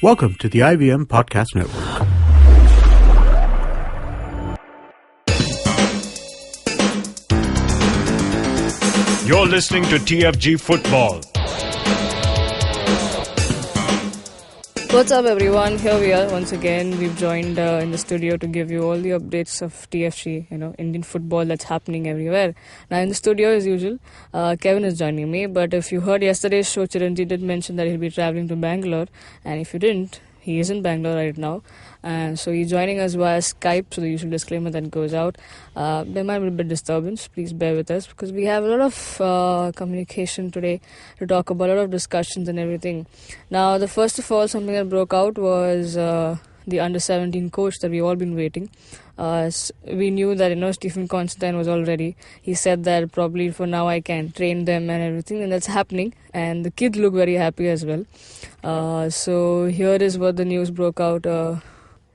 Welcome to the IVM Podcast Network. You're listening to TFG Football. What's up, everyone? Here we are once again. We've joined in the studio to give you all the updates of TFG, Indian football that's happening everywhere. Now, in the studio, as usual, Kevin is joining me. But if you heard yesterday's show, Chiranjeev did mention that he'll be traveling to Bangalore. And if you didn't, he is in Bangalore right now. So he's joining us via Skype, so the usual disclaimer that goes out. There might be a bit of disturbance. Please bear with us because we have a lot of communication today to talk about, a lot of discussions and everything. Now, the first of all, something that broke out was the under-17 coach that we've all been waiting. We knew that, Stephen Constantine was all ready. He said that probably for now I can train them and everything, and that's happening. And the kids look very happy as well. So here is what the news broke out.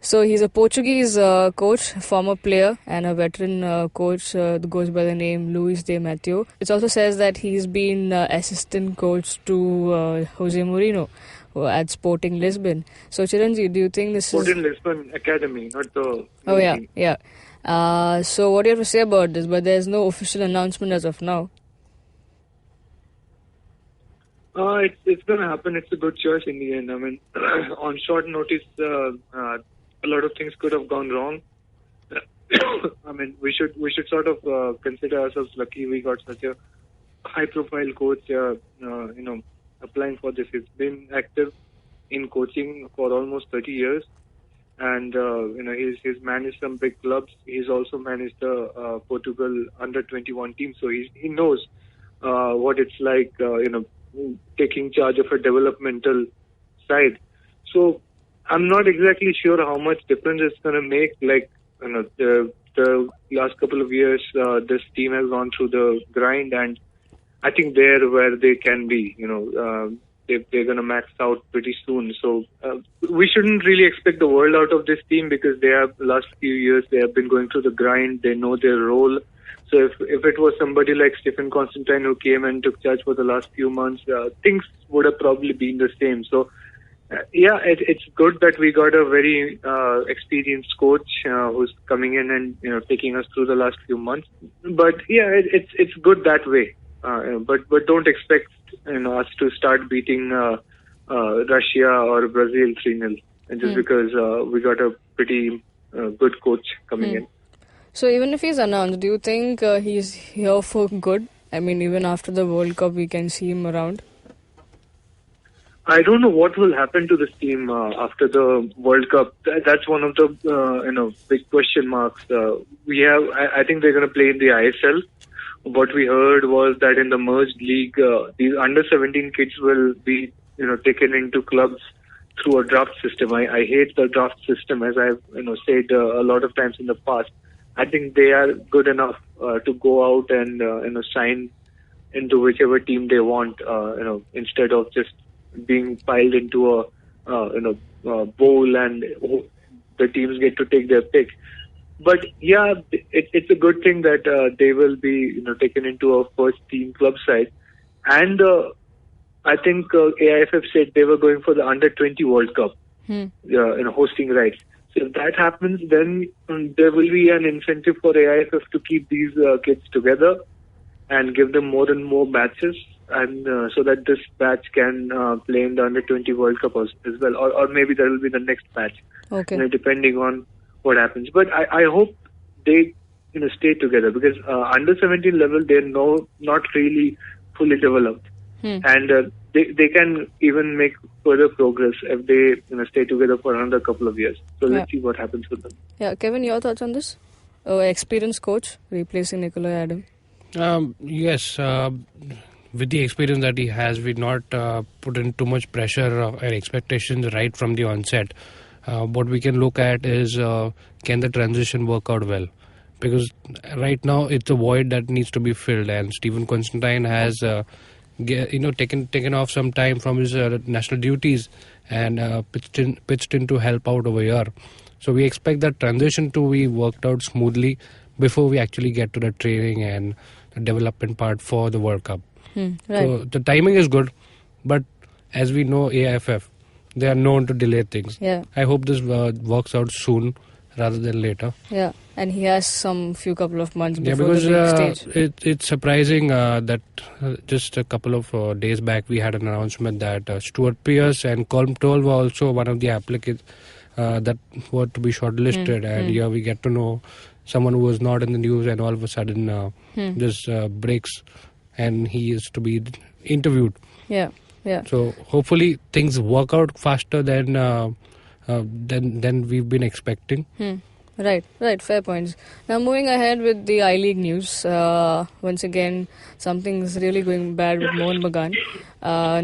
So he's a Portuguese coach, former player and a veteran coach that goes by the name Luis de Matos. It also says that he's been assistant coach to Jose Mourinho at Sporting Lisbon. So Chiranjeev, do you think this Sporting Lisbon Academy, not the... Oh yeah. So what do you have to say about this? But there's no official announcement as of now. It's going to happen. It's a good choice in the end. I mean, on short notice, a lot of things could have gone wrong. I mean, we should sort of consider ourselves lucky we got such a high-profile coach, applying for this. He's been active in coaching for almost 30 years. And, he's managed some big clubs. He's also managed the Portugal under-21 team. So he knows what it's like, taking charge of a developmental side. So I'm not exactly sure how much difference it's going to make. Like, the last couple of years, this team has gone through the grind, and I think they're where they can be. They're going to max out pretty soon. So we shouldn't really expect the world out of this team because the last few years they have been going through the grind. They know their role. So if it was somebody like Stephen Constantine who came and took charge for the last few months, things would have probably been the same. So, it's good that we got a very experienced coach who's coming in and taking us through the last few months. But it's good that way. But don't expect us to start beating Russia or Brazil 3-0 just because we got a pretty good coach coming in. So even if he's announced, do you think he's here for good? I mean, even after the World Cup, we can see him around. I don't know what will happen to this team after the World Cup. That's one of the big question marks. I think they're going to play in the ISL. What we heard was that in the merged league, these under-17 kids will be taken into clubs through a draft system. I hate the draft system, as I've said a lot of times in the past. I think they are good enough to go out and sign into whichever team they want. Instead of just being piled into a bowl and the teams get to take their pick. But it's a good thing that they will be taken into a first team club side. And I think AIFF said they were going for the under-20 World Cup, hosting rights. So if that happens, then there will be an incentive for AIFF to keep these kids together and give them more and more matches, and so that this batch can play in the under-20 World Cup as well, or maybe there will be the next batch, depending on what happens. But I hope they stay together because under-17 level they're not really fully developed, and they can even make further progress if they stay together for another couple of years. So let's see what happens with them. Yeah, Kevin, your thoughts on this? Experienced coach replacing Nicola Adam. Yes, with the experience that he has, we not put in too much pressure or expectations right from the onset. What we can look at is can the transition work out well? Because right now it's a void that needs to be filled, and Stephen Constantine has taken off some time from his national duties and pitched in to help out over here. So we expect that transition to be worked out smoothly before we actually get to the training and the development part for the World Cup. Right. So the timing is good, but as we know, AIFF, they are known to delay things. Yeah. I hope this works out soon rather than later. Yeah, and he has some few couple of months Yeah, before because the big stage. it's surprising that just a couple of days back we had an announcement that Stuart Pearce and Colm Toll were also one of the applicants that were to be shortlisted, and here we get to know someone who was not in the news, and all of a sudden just breaks, and he is to be interviewed. Yeah. So hopefully things work out faster than we've been expecting. Right, fair points. Now moving ahead with the I-League news, once again something's really going bad with Mohun Bagan.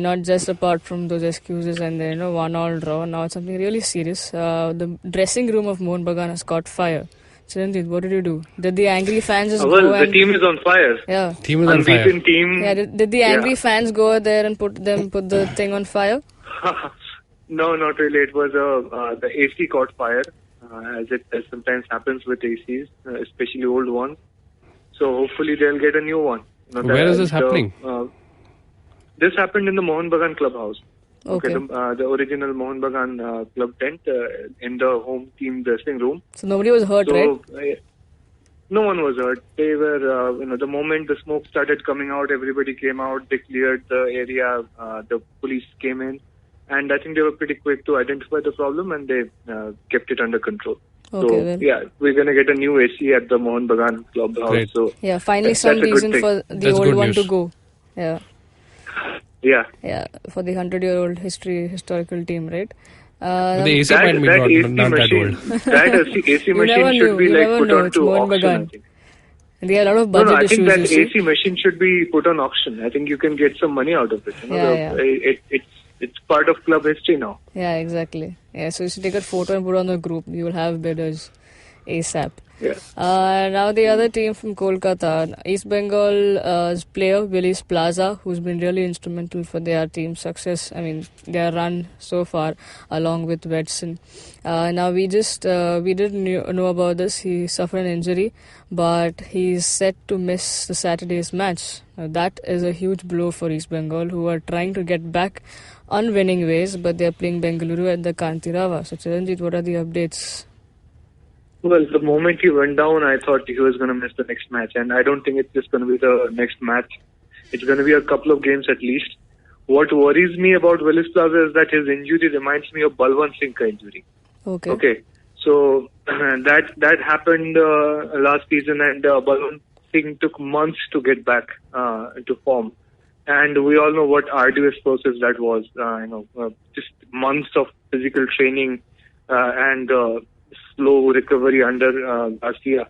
Not just apart from those excuses and the 1-1 draw, now it's something really serious. The dressing room of Mohun Bagan has caught fire. Chiranjit, what did you do? Did the angry fans just go the team is on fire. Yeah. Team is on fire. Unbeaten team. Yeah, did the angry fans go there and put the thing on fire? No, not really. It was the AC caught fire, as sometimes happens with ACs, especially old ones. So hopefully they'll get a new one. Where is this happening? This happened in the Mohun Bagan clubhouse. Okay. The original Mohun Bagan club tent in the home team dressing room. So nobody was hurt, right? No one was hurt. They were, the moment the smoke started coming out, everybody came out. They cleared the area. The police came in. And I think they were pretty quick to identify the problem, and they kept it under control. Okay, we're going to get a new AC at the Mohun Bagan clubhouse. Great. So yeah, finally some reason for the That's old one news. to go. Yeah. Yeah. Yeah, for the 100-year-old historical team, right? The AC might be not that old. That AC machine should be put on to auction, I think. They have a lot of budget I think issues. that AC machine should be put on auction. I think you can get some money out of it. It's part of club history now. Yeah, exactly. Yeah, so you should take a photo and put on the group. You will have bidders ASAP. Yeah. Now the other team from Kolkata, East Bengal's player Willis Plaza, who's been really instrumental for their team's success. I mean, their run so far, along with Wedson. Now we didn't know about this. He suffered an injury, but he's set to miss the Saturday's match. Now, that is a huge blow for East Bengal, who are trying to get back on winning ways, but they're playing Bengaluru at the Kantirava. So Chiranjit, what are the updates? Well, the moment he went down, I thought he was going to miss the next match. And I don't think it's just going to be the next match. It's going to be a couple of games at least. What worries me about Willis Plaza is that his injury reminds me of Balwant Singh's injury. Okay. So that happened last season, and Balwant Singh took months to get back to form. And we all know what arduous process that was. Just months of physical training and slow recovery under Garcia.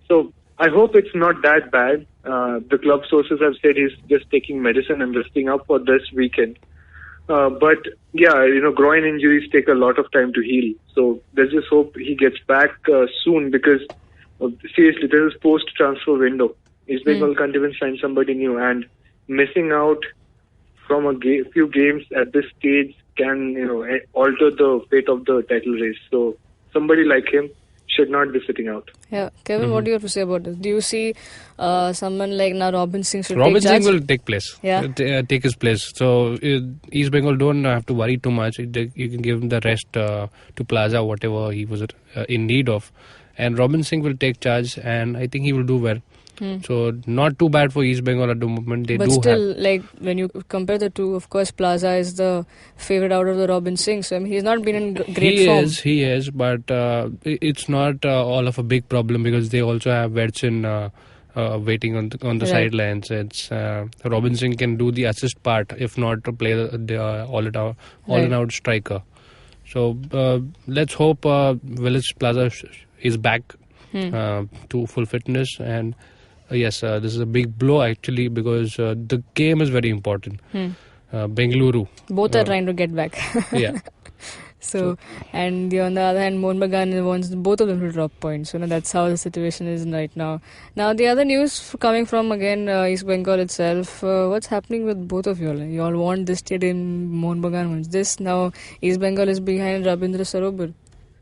So I hope it's not that bad. The club sources have said he's just taking medicine and resting up for this weekend. But yeah, groin injuries take a lot of time to heal. So let's just hope he gets back soon, because seriously, this is post-transfer window. East Bengal can't even sign somebody new, and missing out from a few games at this stage can alter the fate of the title race. So somebody like him should not be sitting out. Yeah, Kevin, what do you have to say about this? Do you see someone like now Robin Singh should Robin take charge? Singh will take place. Yeah. Take his place. So East Bengal don't have to worry too much. You can give him the rest to Plaza, whatever he was in need of. And Robin Singh will take charge, and I think he will do well. So not too bad for East Bengal at the moment. But still, when you compare the two, of course, Plaza is the favourite out of the Robin Singh. So I mean, he's not been in great form. He is, but it's not all of a big problem, because they also have Wedson waiting on the sidelines. It's Robin Singh can do the assist part, if not to play the all-in-out striker. So let's hope Willis Plaza is back to full fitness. And yes, this is a big blow actually, because the game is very important. Bengaluru. Both are trying to get back. Yeah. So, and on the other hand, Mohun Bagan wants both of them to drop points. So, that's how the situation is right now. Now, the other news coming from, again, East Bengal itself. What's happening with both of you all? You all want this stadium, Mohun Bagan wants this. Now, East Bengal is behind Rabindra Sarobar.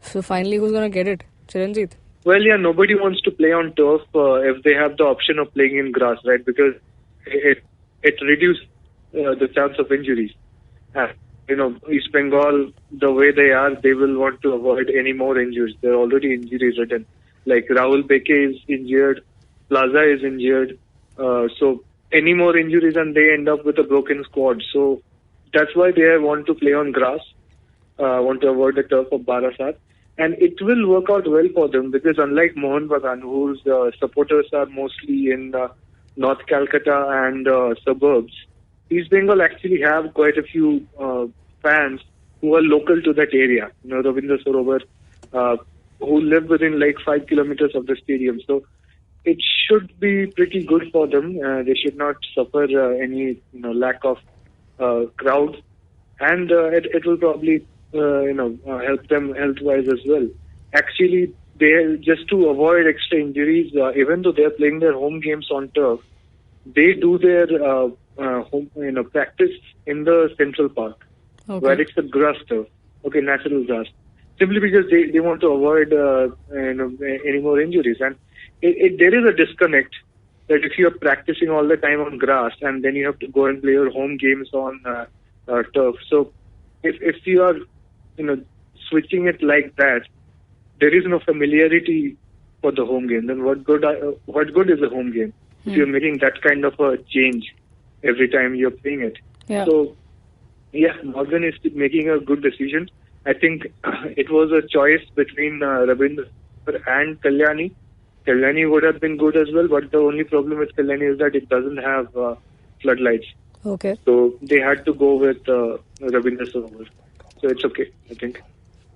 So, finally, who's going to get it? Chiranjit? Well, yeah, nobody wants to play on turf if they have the option of playing in grass, right? Because it reduces the chance of injuries. East Bengal, the way they are, they will want to avoid any more injuries. They're already injury ridden. Like Rahul Beke is injured, Plaza is injured. So any more injuries and they end up with a broken squad. So that's why they want to play on grass, want to avoid the turf of Barasat. And it will work out well for them because unlike Mohun Bagan, whose supporters are mostly in North Calcutta and suburbs, East Bengal actually have quite a few fans who are local to that area. Rabindra Sarobar, who live within like 5 kilometers of the stadium. So it should be pretty good for them. They should not suffer any lack of crowd, and it will probably help them health-wise as well. Actually, they just to avoid extra injuries, even though they are playing their home games on turf, they do their home practice in the Central Park, where it's a grass turf, natural grass. Simply because they want to avoid any more injuries, and there is a disconnect that if you are practicing all the time on grass and then you have to go and play your home games on turf. So if you are switching it like that, there is no familiarity for the home game. Then what good is a home game if you're making that kind of a change every time you're playing it? Yeah. So Morgan is making a good decision. I think it was a choice between Rabindra and Kalyani. Kalyani would have been good as well, but the only problem with Kalyani is that it doesn't have floodlights. Okay. So they had to go with Rabindra Sarobar. So it's okay, I think.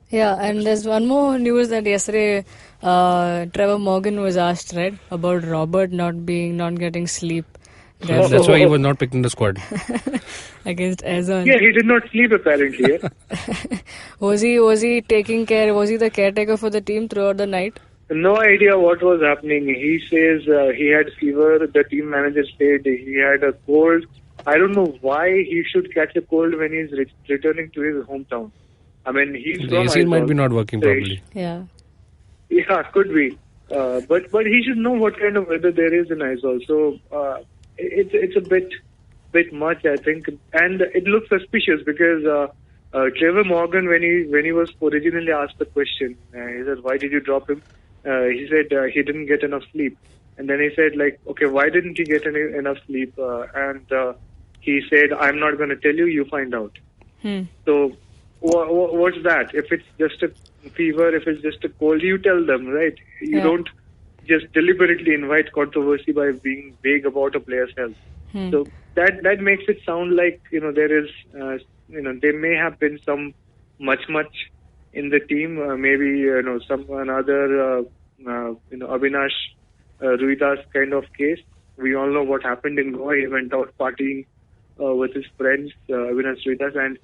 Yeah, and there's one more news that yesterday Trevor Morgan was asked, right, about Robert not getting sleep. That's why he was not picked in the squad. Against Azon. Yeah, he did not sleep apparently. Yeah. Was he taking care? Was he the caretaker for the team throughout the night? No idea what was happening. He says he had fever. The team manager said he had a cold. I don't know why he should catch a cold when he's returning to his hometown. I mean, he's the from AC Aizawl, might be not working properly. Yeah. Yeah, could be. But he should know what kind of weather there is in Aizawl. So it's a bit much, I think, and it looks suspicious because Trevor Morgan, when he was originally asked the question, he said, "Why did you drop him?" He said he didn't get enough sleep, and then he said, like, "Okay, why didn't he get enough sleep?" And he said, "I'm not going to tell you. You find out." So what's that? If it's just a fever, if it's just a cold, you tell them, right? You don't just deliberately invite controversy by being vague about a player's health. So that makes it sound like there is there may have been some much in the team. Maybe some another Avinash Ruidas kind of case. We all know what happened in Goa. He went out partying with his friends, Avinash Ruidas, and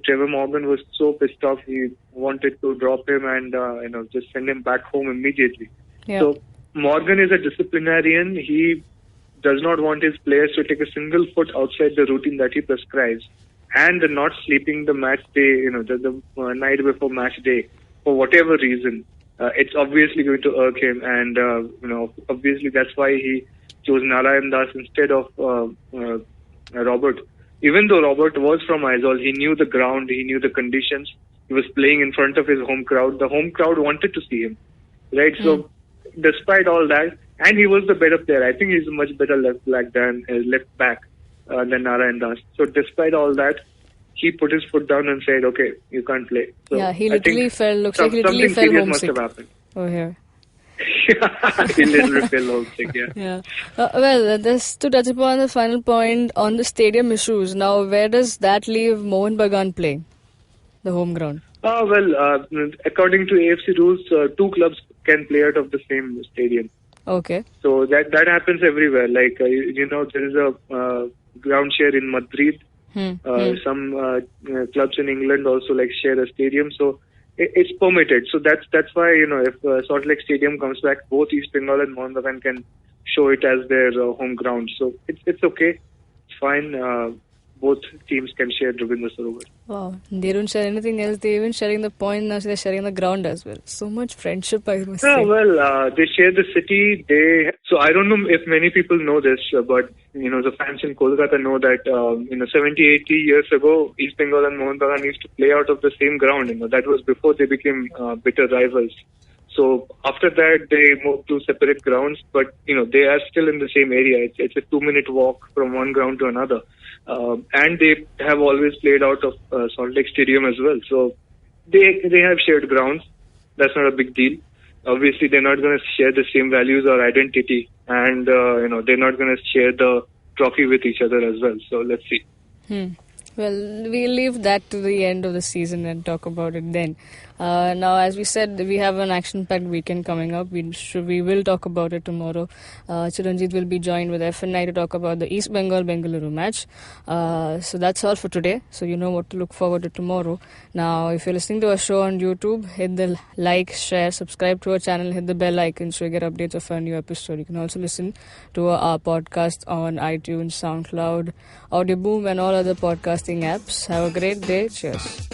Trevor Morgan was so pissed off he wanted to drop him and just send him back home immediately. Yeah. So Morgan is a disciplinarian. He does not want his players to take a single foot outside the routine that he prescribes, and not sleeping the match day, the night before match day for whatever reason. It's obviously going to irk him, and obviously that's why he chose Narayan Das instead of Robert. Even though Robert was from Aizawl, he knew the ground, he knew the conditions. He was playing in front of his home crowd. The home crowd wanted to see him, right? So despite all that, and he was the better player. I think he's a much better left back than Narayan Das. So despite all that, he put his foot down and said, "Okay, you can't play." So yeah, he literally fell. Looks like he literally fell serious homesick. must have happened. Oh, here. He literally fell homesick. Yeah. Well, just to touch upon the final point on the stadium issues. Now, where does that leave Mohun Bagan play? The home ground. According to AFC rules, two clubs can play out of the same stadium. Okay. So that happens everywhere. Like there is a ground share in Madrid. Some clubs in England also share a stadium. So it's permitted. So that's why if Salt Lake Stadium comes back, both East Bengal and Mohun Bagan can show it as their home ground. So it's okay. It's fine. both teams can share Rabindra Sarobar. Wow, they don't share anything else. They're even sharing the point now, so they're sharing the ground as well. So much friendship, I must say. Well, they share the city. So I don't know if many people know this, but the fans in Kolkata know that 70, 80 years ago, East Bengal and Mohun Bagan used to play out of the same ground. That was before they became bitter rivals. So after that, they moved to separate grounds, but they are still in the same area. It's a 2-minute walk from one ground to another, and they have always played out of Salt Lake Stadium as well. So they have shared grounds. That's not a big deal. Obviously, they're not going to share the same values or identity, and they're not going to share the trophy with each other as well. So let's see. Well, we'll leave that to the end of the season and talk about it then. Now, as we said, we have an action-packed weekend coming up. We will talk about it tomorrow. Chiranjit will be joined with FNI to talk about the East Bengal-Bengaluru match. So that's all for today. So you know what to look forward to tomorrow. Now, if you're listening to our show on YouTube, hit the like, share, subscribe to our channel, hit the bell icon so you get updates of our new episode. You can also listen to our podcast on iTunes, SoundCloud, Audioboom, and all other podcasting apps. Have a great day. Cheers.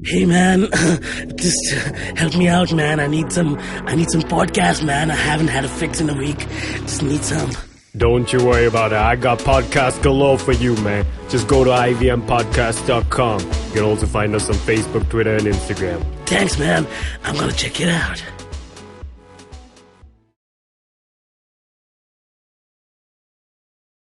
Hey man, just help me out, man. I need some podcasts, man. I haven't had a fix in a week. Just need some. Don't you worry about it. I got podcasts galore for you, man. Just go to ivmpodcast.com. You can also find us on Facebook, Twitter, and Instagram. Thanks, man. I'm gonna check it out.